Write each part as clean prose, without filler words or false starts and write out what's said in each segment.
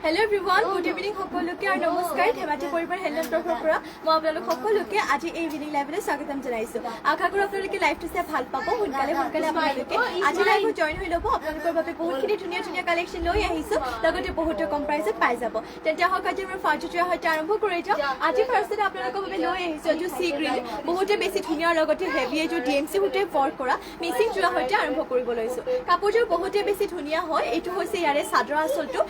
Hello everyone, good evening সকলোকে আৰু নমস্কাৰ ধেমাজি পৰিবাৰ হেল্থ তৰফৰ পৰা মই আপোনালোক সকলোকে আজি এই ইভিনিং লাইভলৈ স্বাগতম জনাইছো আশা কৰোঁ আপোনালোকে লাইভটো চাই ভাল পাব সোনকালে আপোনালোকে আজি লাইভত জয়েন হৈ ল'ব আপোনালোকৰ বাবে বহুতখিনি ধুনীয়া ধুনীয়া কালেকশ্যন লৈ আহিছো লগতে বহুতো কম প্ৰাইচত পাই যাব তেন্তে আহক আজি আমাৰ ফাৰ্ষ্টৰ সৈতে আৰম্ভ কৰি যাওঁ আজি ফাৰ্ষ্টতে আপোনালোকৰ বাবে লৈ আহিছো যে সি গ্ৰীণ বহুতে বেছি ধুনীয়া লগতে হেভি এজো ডিএমসি সৈতে ফৰ কৰা মিচিং যোৰা সৈতে আৰম্ভ কৰিব লৈছো কাপোৰযোৰ বহুতে বেছি ধুনীয়া হয় এইটো হৈছে ইয়াৰে চাদৰ আঁচলটো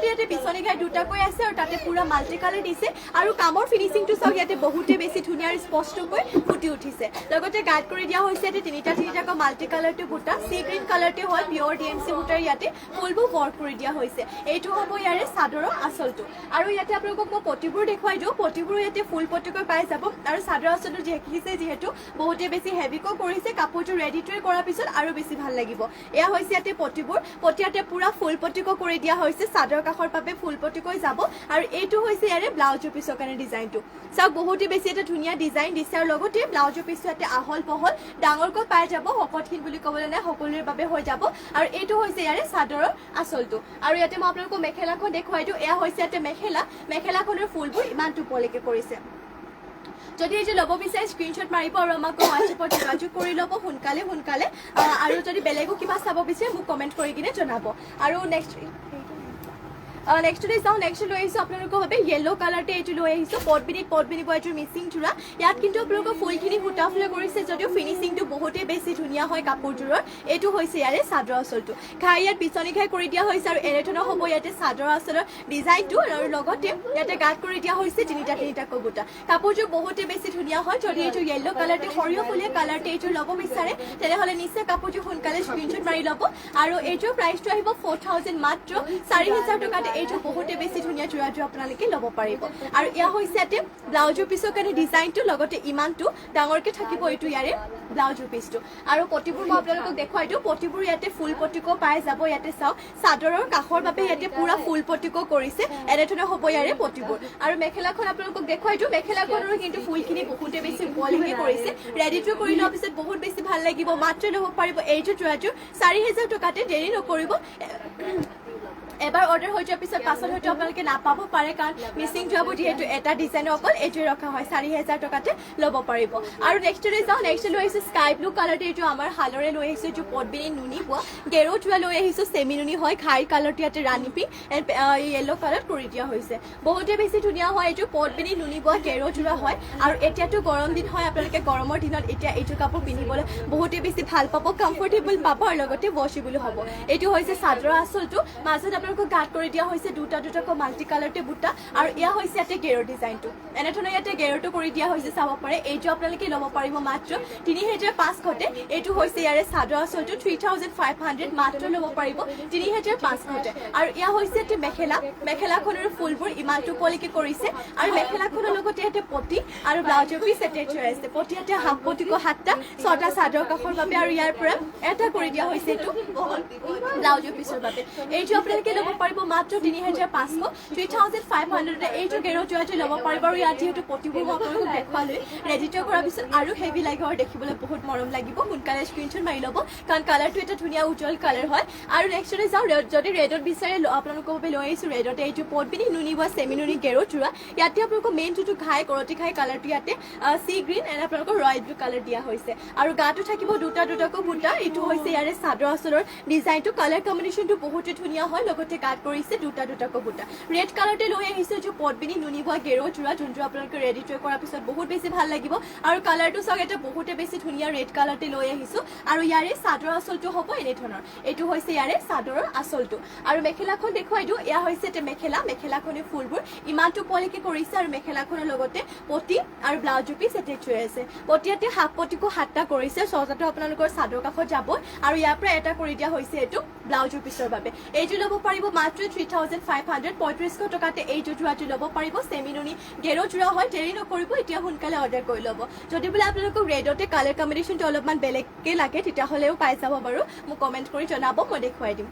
ইয়াতে পিছনি ঘাই দুটাকৈ আছে আৰু তাতে পুৰা মাল্টি কালাৰ দিছে আৰু কামৰ ফিনিশিংটো চাওক ইয়াতে বহুতে বেছি ধুনীয়া আৰু স্পষ্টকৈ ফুটি উঠিছে লগতে গাইড কৰি দিয়া হৈছে ইয়াতে তিনিটাকৈ মাল্টি কালাৰটো বুটা সি গ্ৰীণ কালাৰটো হয় পিয়ৰ ডিএমসি বুটাৰ ইয়াতে ফুলবোৰ ৱৰ্ক কৰি দিয়া হৈছে এইটো হ'ব ইয়াৰে চাদৰৰ আঁচলটো আৰু ইয়াতে আপোনালোকক মই পটিবোৰ দেখুৱাই দিওঁ পটিবোৰ ইয়াতে ফুল পটিকৈ পাই যাব আৰু চাদৰ আঁচলটো দেখিছে যিহেতু বহুতে বেছি হেভিকৈ কৰিছে কাপোৰটো ৰেডি টু কৰাৰ পিছত আৰু বেছি ভাল লাগিব এয়া হৈছে ইয়াতে পটিবোৰ পটিয়াতে পুৰা ফুল পটিকৈ কৰি দিয়া হৈছে চাদৰ কাষৰ বাবে ফুল পটিকৈ যাব আৰু এইটো হৈছে ইয়াৰে ব্লাউজৰ পিছৰ কাৰণে ডিজাইনটো চাওক বহুতে বেছি এটা ধুনীয়া ডিজাইন দিছে আৰু লগতে ব্লাউজৰ পিছৰ ইয়াতে আহল পহল ডাঙৰকৈ পাই যাব শকতহীন বুলি ক'বলৈ নাই সকলোৰে বাবে হৈ যাব আৰু এইটো হৈছে ইয়াৰে চাদৰৰ আঁচলটো আৰু ইয়াতে মই আপোনালোকক মেখেলাখন দেখুৱাই দিওঁ এয়া হৈছে ইয়াতে মেখেলাখনৰ ফুলবোৰ ইমান টোপলৈকে কৰিছে যদি এই যে ল'ব বিচাৰে স্ক্ৰীনশ্বট মাৰিব আৰু আমাক হোৱাটছএপত যোগাযোগ কৰি ল'ব সোনকালে আৰু যদি বেলেগো কিবা চাব বিচাৰে মোক কমেণ্ট কৰি কিনে জনাব আৰু নেক্সট যাওঁ নেক্সট লৈ আহিছোঁ আপোনালোকৰ বাবে য়েল্ল' কালাৰতে এইটো লৈ আহিছোঁ পদ্মিনী এইটোৰ মিচিং যোৰা ইয়াত কিন্তু আপোনালোকৰ ফুলখিনি সূতা ফুলে কৰিছে যদিও ফিনিচিংটো বহুতেই বেছি ধুনীয়া হয় কাপোৰযোৰৰ এইটো হৈছে ইয়াৰে চাদৰ আঁচলটো ঘাই ইয়াত পিছনি ঘাই কৰি দিয়া হৈছে আৰু এনেধৰণৰ হ'ব ইয়াতে চাদৰ আঁচলৰ ডিজাইনটো আৰু লগতে ইয়াতে গাঁত কৰি দিয়া হৈছে তিনিটাকৈ বুটা কাপোৰযোৰ বহুতে বেছি ধুনীয়া হয় যদি এইটো য়েল্ল' কালাৰতে সৰিয়হফুলীয়া কালাৰতে এইটো ল'ব বিচাৰে তেনেহ'লে নিশ্চয় কাপোৰযোৰ সোনকালে স্ক্ৰীনশ্বট মাৰি ল'ব আৰু এইটোৰ প্ৰাইচটো আহিব 4,000 মাত্ৰ 4,000 টকাতে এইটো বহুতে বেছি ধুনীয়া যোৰাটো আপোনালোকে ল'ব পাৰিব আৰু এয়া হৈছে ইয়াতে ব্লাউজৰ পিছৰ কাৰণে ডিজাইনটো লগতে ইমানটো ডাঙৰকৈ থাকিব এইটো ইয়াৰে ব্লাউজৰ পিছটো আৰু পটিবোৰ মই আপোনালোকক দেখুৱাই দিওঁ পটিবোৰ ইয়াতে ফুল পটিকো পাই যাব ইয়াতে চাওক চাদৰৰ কাষৰ বাবে ইয়াতে পুৰা ফুল পটিকো কৰিছে এনেধৰণৰ হ'ব ইয়াৰে পটিবোৰ আৰু মেখেলাখন আপোনালোকক দেখুৱাই দিওঁ মেখেলাখনৰো কিন্তু ফুলখিনি বহুতে বেছি বলিংকে কৰিছে ৰেডি টু কৰি লোৱাৰ পিছত বহুত বেছি ভাল লাগিব মাত্ৰ ল'ব পাৰিব এইটো যোৰাটো 4,000 টকাতে দেৰি নকৰিব এবাৰ অৰ্ডাৰ হৈ যোৱাৰ পিছত পাছত হয়তো আপোনালোকে নাপাব পাৰে কাৰণ মিচিং যোৱাবোৰ যিহেতু এটা ডিজাইনৰ অকল এইটোৱে ৰখা হয় 4,000 টকাতে ল'ব পাৰিব আৰু নেক্সটলৈ যাওঁ নেক্সট লৈ আহিছোঁ স্কাই ব্লু কালাৰতে এইটো আমাৰ হালৰে লৈ আহিছোঁ এইটো পদ্মিনী নুনি পোৱা গেৰো যোৱা লৈ আহিছোঁ চেমি নুনি হয় ঘাই কালাৰটো ইয়াতে ৰাণী পিংক য়েল্ল' কালাৰ কৰি দিয়া হৈছে বহুতে বেছি ধুনীয়া হয় এইটো পদ্মিনী নুনি পোৱা গেৰো যোৰা হয় আৰু এতিয়াতো গৰম দিন হয় আপোনালোকে গৰমৰ দিনত এতিয়া এইটো কাপোৰ পিন্ধিবলৈ বহুতে বেছি ভাল পাব কমফৰ্টেবল পাব আৰু লগতে ৱচেবল হ'ব এইটো হৈছে চাদৰ আঁচলটো মাজত আপোনালোকক গাঁত কৰি দিয়া হৈছে দুটাকৈ মাল্টি কালাৰতে বুটা আৰু এয়া হৈছে ইয়াতে গেৰৰ ডিজাইনটো এনেধৰণৰ ইয়াতে গেৰটো কৰি দিয়া হৈছে চাব পাৰে এইটো আপোনালোকে ল'ব পাৰিব মাত্ৰ 3,500 এইটো হৈছে ইয়াৰে চাদৰ আঁচলটো 3,500 মাত্ৰ ল'ব পাৰিব 3,500 আৰু এয়া হৈছে ইয়াতে মেখেলাখনৰ ফুলবোৰ ইমানটো পলিকে কৰিছে আৰু মেখেলাখনৰ লগতে ইয়াতে পটি আৰু ব্লাউজৰ পিছ এটেচ হৈ আছে পটি ইয়াতে হাফ পটিকো 7টা 6টা চাদৰ কাষৰ বাবে আৰু ইয়াৰ পৰা এটা কৰি দিয়া হৈছে এইটো ব্লাউজৰ পিছৰ বাবে এইটো আপোনালোকে ল'ব পাৰিব মাত্ৰ 3,500 3,500 এইটো গেৰো যোৱাটো ল'ব পাৰিব আৰু ইয়াত যিহেতু পটিবোৰ মই আপোনালোকক দেখুৱালৈ ৰেডি টু কৰাৰ পিছত আৰু হেভি লাগিব আৰু দেখিবলৈ বহুত মৰম লাগিব সোনকালে স্ক্ৰীনশ্বট মাৰি ল'ব কাৰণ কালাৰটো এটা ধুনীয়া উজ্জ্বল কালাৰ হয় আৰু নেক্সটলৈ যাওঁ যদি ৰেডত বিচাৰে আপোনালোকৰ বাবে লৈ আহিছোঁ ৰেডতে এইটো পদ্মিনী নুনি বা চেমি নুনি গেৰো যোৰা ইয়াতে আপোনালোকৰ মেইন যোনটো কৰতি ঘাই কালাৰটো ইয়াতে সি গ্ৰীণ এণ্ড আপোনালোকৰ ৰয়েল ব্লু কালাৰ দিয়া হৈছে আৰু গাটো থাকিব দুটাকৈ বুটা এইটো হৈছে ইয়াৰে চাদৰ আঁচলৰ ডিজাইনটো কালাৰ কম্বিনেশ্যনটো বহুতে ধুনীয়া হয় লগতে গাত কৰিছে দুটাকৈ বুটা ৰেড কালাৰতে লৈ আহিছোঁ এইটো পদ্মিনী নুনি বা গেৰো যোৰা যোনটো আপোনালোকে ৰেডি টু কৰাৰ পিছত বহুত বেছি ভাল লাগিব আৰু কালাৰটো চাওক এটা বহুতে বেছি ধুনীয়া ৰেড কালাৰতে লৈ আহিছোঁ আৰু ইয়াৰে চাদৰ আঁচলটো হ'ব এনেধৰণৰ এইটো হৈছে ইয়াৰে চাদৰৰ আঁচলটো আৰু মেখেলাখন দেখুৱাই দিওঁ এয়া হৈছে এতিয়া মেখেলাখনে ফুলবোৰ ইমানটো পলিকে কৰিছে আৰু মেখেলাখনৰ লগতে পটি আৰু ব্লাউজৰ পিছ এটেচ হৈ আছে পটি ইয়াতে হাফ পটিকো 7টা কৰিছে 6টাটো আপোনালোকৰ চাদৰ কাষত যাব আৰু ইয়াৰ পৰা এটা কৰি দিয়া হৈছে এইটো ব্লাউজৰ পিছৰ বাবে এইটো ল'ব পাৰিব মাত্ৰ 3,500 3500 টকাতে এইটো যোৰাটো ল'ব পাৰিব চেমি নুনি গেৰো যোৰা হয় দেৰি নকৰিব এতিয়া সোনকালে অৰ্ডাৰ কৰি ল'ব যদি বোলে আপোনালোকক ৰেডতে কালাৰ কম্বিনেশ্যনটো অলপমান বেলেগকৈ লাগে তেতিয়াহ'লেও পাই যাব বাৰু মোক কমেণ্ট কৰি জনাব মই দেখুৱাই দিম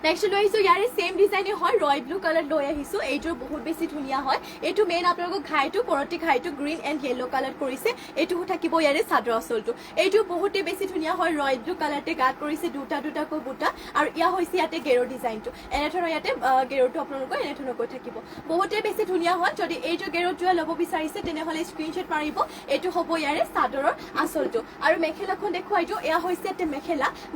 নেক্সট লৈ আহিছোঁ ইয়াৰে ছেম ডিজাইনে হয় ৰয়েল ব্লু কালাৰ লৈ আহিছোঁ এইযোৰ বহুত বেছি ধুনীয়া হয় এইটো মেইন আপোনালোকক ঘাইটো কৰতি ঘাইটো গ্ৰীণ এণ্ড য়েল্লো কালাৰ কৰিছে এইটো থাকিব ইয়াৰে চাদৰ আঁচলটো এইটো বহুতেই বেছি ধুনীয়া হয় ৰয়েল ব্লু কালাৰতে গাত কৰিছে দুটাকৈ বুটা আৰু ইয়াৰ হৈছে ইয়াতে গেৰৰ ডিজাইনটো এনেধৰণৰ ইয়াতে গেৰটো আপোনালোকৰ এনেধৰণকৈ থাকিব বহুতেই বেছি ধুনীয়া হয় যদি এইটো গেৰত যোৱা ল'ব বিচাৰিছে তেনেহ'লে স্ক্ৰীনশ্বট মাৰিব এইটো হ'ব ইয়াৰে চাদৰৰ আঁচলটো আৰু মেখেলাখন দেখুৱাইটো এয়া হৈছে ইয়াতে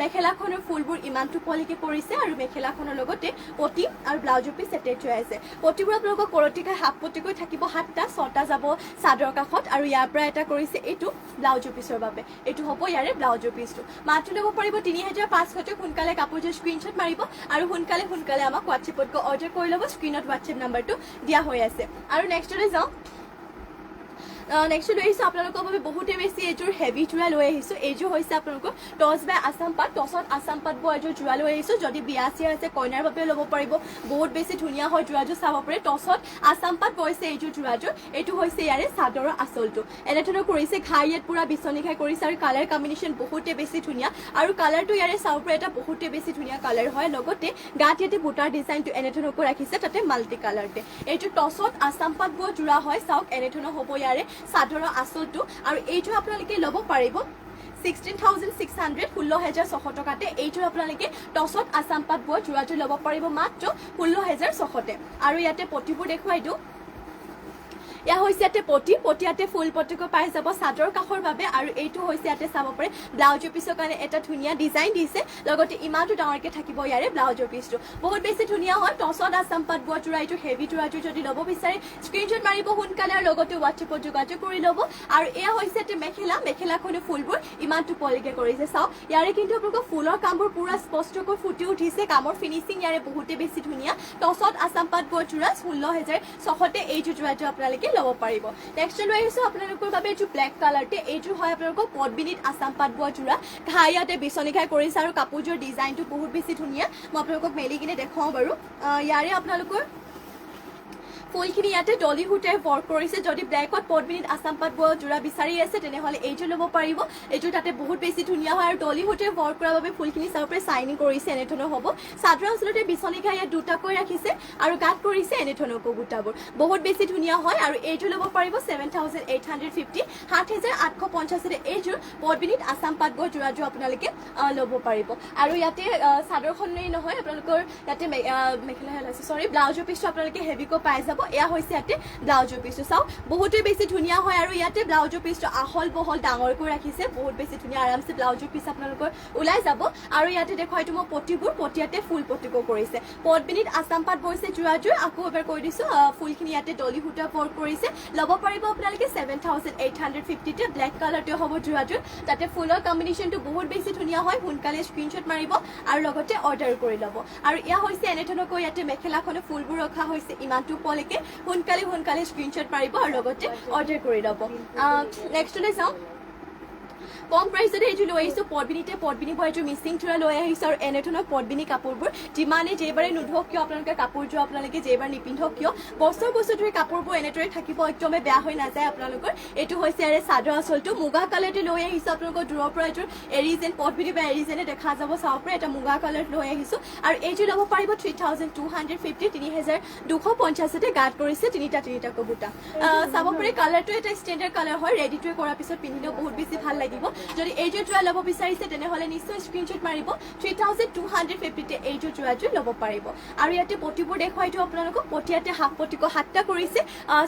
মেখেলাখনৰ ফুলবোৰ ইমানটো পলিকে কৰিছে আৰু মেখেলাখনৰ লগতে পটি আৰু ব্লাউজৰ পিচ এটেচ হৈ আছে পটিবোৰ আপোনালোকৰ কৰতিকা হাফ পটিকৈ থাকিব 7টা 6টা যাব চাদৰ কাষত আৰু ইয়াৰ পৰা এটা কৰিছে এইটো ব্লাউজৰ পিচৰ বাবে এইটো হ'ব ইয়াৰে ব্লাউজৰ পিচটো মাত্ৰ ল'ব পাৰিব 3500 সোনকালে কাপোৰযোৰ স্ক্ৰীনশ্বট মাৰিব আৰু সোনকালে আমাক হোৱাটছএপত গৈ অৰ্ডাৰ কৰি ল'ব স্ক্ৰীনত হোৱাটছএপ নাম্বাৰটো দিয়া হৈ আছে আৰু নেক্সটলৈ যাওঁ নেক্সট লৈ আহিছোঁ আপোনালোকৰ বাবে বহুতেই বেছি এইযোৰ হেভি যোৰা লৈ আহিছোঁ এইযোৰ হৈছে আপোনালোকৰ টচ বাই আছাম পাট টচত আছাম পাট বোৱা এযোৰ যোৰা লৈ আহিছোঁ যদি বিয়া চিয়া আছে কইনাৰ বাবে ল'ব পাৰিব বহুত বেছি ধুনীয়া হয় যোৰাযোৰ চাব পাৰে টচত আছাম পাট বৈছে এইযোৰ যোৰাযোৰ এইটো হৈছে ইয়াৰে চাদৰৰ আঁচলটো এনেধৰণৰ কৰিছে ঘাই ইয়াত পুৰা বিচনী ঘাই কৰিছে আৰু কালাৰ কম্বিনেশ্যন বহুতেই বেছি ধুনীয়া আৰু কালাৰটো ইয়াৰে চাব পাৰে এটা বহুতেই বেছি ধুনীয়া কালাৰ হয় লগতে গাত ইয়াতে বুটাৰ ডিজাইনটো এনেধৰণকৈ ৰাখিছে তাতে মাল্টি কালাৰতে এইটো টচত আছাম পাট বোৱা যোৰা হয় চাওক এনেধৰণৰ হ'ব ইয়াৰে চাদৰৰ আঁচলটো আৰু এইটো আপোনালোকে ল'ব পাৰিব 16,600 16,600 টকাতে এইযোৰ আপোনালোকে টচত আছাম পাট বোৱা যোৰাযোৰ ল'ব পাৰিব মাত্ৰ 16,600 আৰু ইয়াতে পটিবোৰ দেখুৱাই দিওঁ ইয়া হৈছে ইয়াতে পটি ইয়াতে ফুল পটিকৈ পাই যাব চাদৰ কাষৰ বাবে আৰু এইটো হৈছে ইয়াতে চাব পাৰে ব্লাউজৰ পিছৰ কাৰণে এটা ধুনীয়া ডিজাইন দিছে লগতে ইমানটো ডাঙৰকৈ থাকিব ইয়াৰে ব্লাউজৰ পিচটো বহুত বেছি ধুনীয়া হয় টচত আছাম পাট বোৱা যোৰা এইটো হেভি যোৰাযোৰ যদি ল'ব বিচাৰে স্ক্ৰীনশ্বট মাৰিব সোনকালে আৰু লগতে হোৱাটছএপত যোগাযোগ কৰি ল'ব আৰু এয়া হৈছে ইয়াতে মেখেলাখনো ফুলবোৰ ইমানটো পলিকে কৰিছে চাওক ইয়াৰে কিন্তু আপোনালোকৰ ফুলৰ কামবোৰ পুৰা স্পষ্টকৈ ফুটি উঠিছে কামৰ ফিনিচিং ইয়াৰে বহুতেই বেছি ধুনীয়া টচত আছাম পাট বোৱা যোৰা 16,600 এইযোৰ যোৰাযোৰ আপোনালোকে ল'ব পাৰিব নেক্সট লৈ আহিছোঁ আপোনালোকৰ বাবে এইটো ব্লেক কালাৰতে এইযোৰ হয় আপোনালোকৰ পদ্মিনীত আছাম পাট বোৱা যোৰা ঘাই ইয়াতে বিচনী ঘাই কৰিছে আৰু কাপোৰযোৰ ডিজাইনটো বহুত বেছি ধুনীয়া মই আপোনালোকক মেলি কিনে দেখুৱাওঁ বাৰু ইয়াৰে আপোনালোকৰ ফুলখিনি ইয়াতে ডলি সূতাই ৱৰ্ক কৰিছে যদি ব্লেকত পদ্মিনীত আছাম পাট বোৱা যোৰা বিচাৰি আছে তেনেহ'লে এইযোৰ ল'ব পাৰিব এইযোৰ তাতে বহুত বেছি ধুনীয়া হয় আৰু ডলি সূতাই ৱৰ্ক কৰাৰ বাবে ফুলখিনি চাব পাৰে চাইনিং কৰিছে এনেধৰণৰ হ'ব চাদৰ আঁচলতে বিচনী ঘাই ইয়াত দুটাকৈ ৰাখিছে আৰু গাত কৰিছে এনেধৰণৰ বুটাবোৰ বহুত বেছি ধুনীয়া হয় আৰু এইযোৰ ল'ব পাৰিব 7,850 7,850 এইযোৰ পদ্মিনীত আছাম পাট বোৱা যোৰাযোৰ আপোনালোকে ল'ব পাৰিব আৰু ইয়াতে চাদৰখনেই নহয় আপোনালোকৰ ইয়াতে মেখেলাহে আছে চৰি ব্লাউজৰ পিচটো আপোনালোকে হেভিকৈ পাই যাব এয়া হৈছে ইয়াতে ব্লাউজৰ পিচটো চাওক বহুতেই বেছি ধুনীয়া হয় আৰু ইয়াতে ব্লাউজৰ পিচটো আহল বহল ডাঙৰকৈ ৰাখিছে বহুত বেছি ধুনীয়া আৰামছে ব্লাউজৰ পিচ আপোনালোকৰ ওলাই যাব আৰু ইয়াতে দেখুৱাইতো মই পটিয়াতে ফুল পটিকো কৰিছে পদ্মিনীত আছাম পাট বৈছে যোৰাযোৰ আকৌ এবাৰ কৈ দিছোঁ ফুলখিনি ইয়াতে ডলি সূতা ৱৰ্ক কৰিছে ল'ব পাৰিব আপোনালোকে 7,850 ব্লেক কালাৰতে হ'ব যোৰাযোৰ তাতে ফুলৰ কম্বিনেশ্যনটো বহুত বেছি ধুনীয়া হয় সোনকালে স্ক্ৰীনশ্বট মাৰিব আৰু লগতে অৰ্ডাৰ কৰি ল'ব আৰু এয়া হৈছে এনেধৰণকৈ ইয়াতে মেখেলাখনে ফুলবোৰ ৰখা হৈছে ইমানটো পলৈকে সোনকালে স্ক্ৰীনশ্বট মাৰিব আৰু লগতে অৰ্ডাৰ কৰি ল'ব নেক্সটলৈ যাওঁ কম প্ৰাইচতে এইযোৰ লৈ আহিছোঁ পদ্মিনী বোৱা এইযোৰ মিচিং থোৰা লৈ আহিছোঁ আৰু এনেধৰণৰ পদ্মিনী কাপোৰবোৰ যিমানে যেইবাৰে নোধোক কিয় আপোনালোকে কাপোৰযোৰ আপোনালোকে যেইবাৰ নিপিন্ধক কিয় বছৰ ধৰি কাপোৰবোৰ এনেদৰে থাকিব একদমে বেয়া হৈ নাযায় আপোনালোকৰ এইটো হৈছে ইয়াৰে চাদৰ আঁচলটো মুগা কালাৰতে লৈ আহিছোঁ আপোনালোকৰ দূৰৰ পৰা এইযোৰ এৰিজেন পদ্মিনী বা এৰিজেনে দেখা যাব চাব পাৰে এটা মুগা কালাৰত লৈ আহিছোঁ আৰু এইযোৰ ল'ব পাৰিব 3,250 3,250 গাত কৰিছে তিনিটাকৈ বুটা চাব পাৰে কালাৰটো এটা ষ্টেণ্ডাৰ্ড কালাৰ হয় ৰেডি টু কৰাৰ পিছত পিন্ধিলেও বহুত বেছি ভাল লাগিব যদি এইযোৰ যোৰা ল'ব বিচাৰিছে তেনেহ'লে নিশ্চয় স্ক্ৰীনশ্বট মাৰিব 3,250 এইযোৰ যোৰাযোৰ ল'ব পাৰিব আৰু ইয়াতে পটিবোৰ দেখুৱাই দিওঁ আপোনালোকক পটিয়াতে হাফ পটিকো 7টা কৰিছে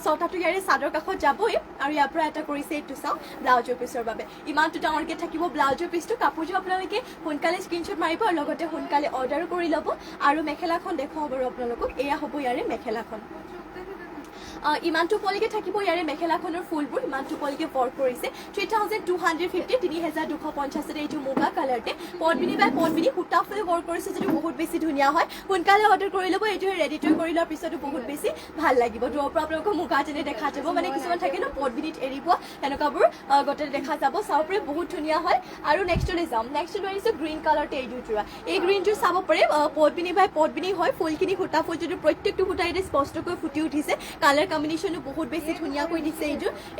6টাটো ইয়াৰে চাদৰ কাষত যাবই আৰু ইয়াৰ পৰা এটা কৰিছে এইটো চাওঁ ব্লাউজৰ পিচৰ বাবে ইমানটো ডাঙৰকৈ থাকিব ব্লাউজৰ পিচটো কাপোৰযোৰ আপোনালোকে সোনকালে স্ক্ৰীনশ্বট মাৰিব আৰু লগতে সোনকালে অৰ্ডাৰো কৰি ল'ব আৰু মেখেলাখন দেখুৱাওঁ বাৰু আপোনালোকক এয়া হ'ব ইয়াৰে মেখেলাখন ইমানটো পলিকে থাকিব ইয়াৰে মেখেলাখনৰ ফুলবোৰ ইমানটো পলিকে ৱৰ্ক কৰিছে 3,250 3,250 এইটো মুগা কালাৰতে পদ্মিনী বাই পদ্মিনী সূতা ফুলে ৱৰ্ক কৰিছে যিটো বহুত বেছি ধুনীয়া হয় সোনকালে অৰ্ডাৰ কৰি ল'ব এইটো ৰেডি টু কৰি লোৱাৰ পিছতো বহুত বেছি ভাল লাগিব দূৰৰ পৰা আপোনালোকৰ মুগা যেনে দেখা যাব মানে কিছুমান থাকে ন পদ্মিনীত এৰিব সেনেকুৱাবোৰ গোটেই দেখা যাব চাব পাৰে বহুত ধুনীয়া হয় আৰু নেক্সটলৈ যাম নেক্সট লৈ আহিছোঁ গ্ৰীণ কালাৰতে এইযোৰ যোৰা এই গ্ৰীণযোৰ চাব পাৰে পদ্মিনী বাই পদ্মিনী হয় ফুলখিনি সূতা ফুল যিটো প্ৰত্যেকটো সূতা ইয়াতে স্পষ্টকৈ ফুটি উঠিছে কালাৰ কালাৰ কম্বিনেশ্যনো বহুত বেছি ধুনীয়া কৰি দিছে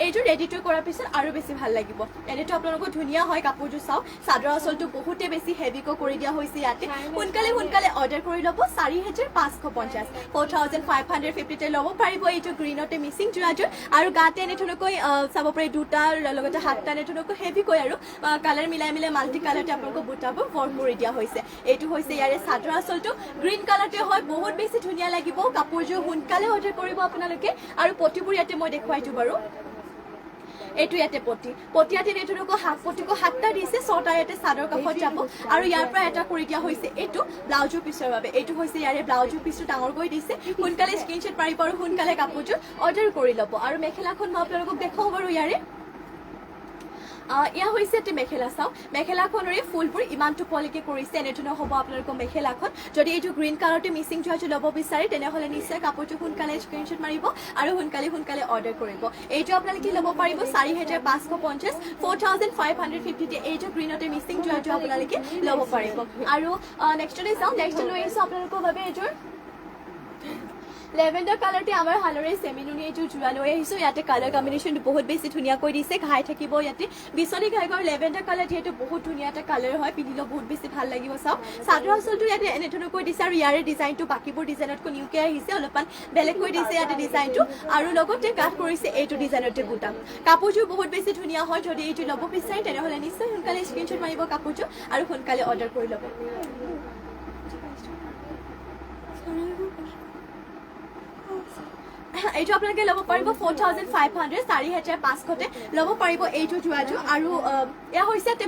এইযোৰ ৰেডি টু কৰাৰ পিছত আৰু বেছি ভাল লাগিব এনেটো আপোনালোকৰ ধুনীয়া হয় কাপোৰযোৰ চাওক চাদৰ আঁচলটো বহুতে বেছি হেভিকৈ কৰি দিয়া হৈছে ইয়াতে সোনকালে অৰ্ডাৰ কৰি ল'ব 4550 4550 তে ল'ব পাৰিব এইটো গ্ৰীণতে মিচিং যোৰাযোৰ আৰু গাতে এনেধৰণকৈ চাব পাৰি দুটাৰ লগতে হাতটা এনেধৰণকৈ হেভিকৈ আৰু কালাৰ মিলাই মাল্টি কালাৰতে আপোনালোকৰ বুটাবোৰ ৱৰ্ক কৰি দিয়া হৈছে এইটো হৈছে ইয়াৰে চাদৰ আঁচলটো গ্ৰীণ কালাৰতে হয় বহুত বেছি ধুনীয়া লাগিব কাপোৰযোৰ সোনকালে অৰ্ডাৰ কৰিব আপোনালোকে আৰু পটিবোৰ ইয়াতে মই দেখুৱাইছো বাৰু এইটো ইয়াতে পটিয়াতে এনেধৰণকৈ হাফ পটিকো 7টা দিছে 6টা ইয়াতে চাদৰ কাষত যাব আৰু ইয়াৰ পৰা এটা কৰি দিয়া হৈছে এইটো ব্লাউজৰ পিছৰ বাবে এইটো হৈছে ইয়াৰে ব্লাউজৰ পিছটো ডাঙৰ কৰি দিছে সোনকালে স্ক্ৰীনশ্বট মাৰিব আৰু সোনকালে কাপোৰযোৰ অৰ্ডাৰ কৰি ল'ব আৰু মেখেলাখন মই আপোনালোকক দেখাওঁ বাৰু ইয়াৰে ইয়া হৈছে এটি মেখেলা চাও মেখেলাখনৰে ফুলবোৰ ইমানটো পলিকে কৰিছে এনেধৰণৰ হ'ব আপোনালোকৰ মেখেলাখন যদি এইটো গ্ৰীণ কালাৰতে মিচিং যোৰাযোৰ ল'ব বিচাৰে তেনেহ'লে নিশ্চয় কাপোৰটো সোনকালে স্ক্ৰীনশ্বট মাৰিব আৰু সোনকালে অৰ্ডাৰ কৰিব এইটো আপোনালোকে ল'ব পাৰিব 4550 4550 এইটো গ্ৰীণতে মিচিং যোৰাযোৰ আপোনালোকে ল'ব পাৰিব আৰু নেক্সটলৈ চাওঁ নেক্সট লৈ আহিছোঁ আপোনালোকৰ বাবে এইযোৰ লেভেণ্ডাৰ কালাৰতে আমাৰ হালৰে চেমিনুনি এইযোৰ যোৰা লৈ আহিছোঁ ইয়াতে কালাৰ কম্বিনেশ্যনটো বহুত বেছি ধুনীয়াকৈ দিছে ঘাই থাকিব ইয়াতে বিচনী ঘাইকৰ লেভেণ্ডাৰ কালাৰ যিহেতু বহুত ধুনীয়া এটা কালাৰ হয় পিন্ধিলেও বহুত বেছি ভাল লাগিব চাওক চাদৰ আঁচলটো ইয়াতে এনেধৰণকৈ দিছে আৰু ইয়াৰে ডিজাইনটো বাকীবোৰ ডিজাইনতকৈ নিউকৈ আহিছে অলপমান বেলেগকৈ দিছে ইয়াতে ডিজাইনটো আৰু লগতে কাট কৰিছে এইটো ডিজাইনতে বুটাম কাপোৰযোৰ বহুত বেছি ধুনীয়া হয় যদি এইটো ল'ব বিচাৰে তেনেহ'লে নিশ্চয় সোনকালে স্ক্ৰীনশ্বট মাৰিব কাপোৰযোৰ আৰু সোনকালে অৰ্ডাৰ কৰি ল'ব এইটো আপোনালোকে ল'ব পাৰিব 4500 4550 ল'ব পাৰিব এইটো যোৰাযোৰ আৰু এয়া হৈছে এটা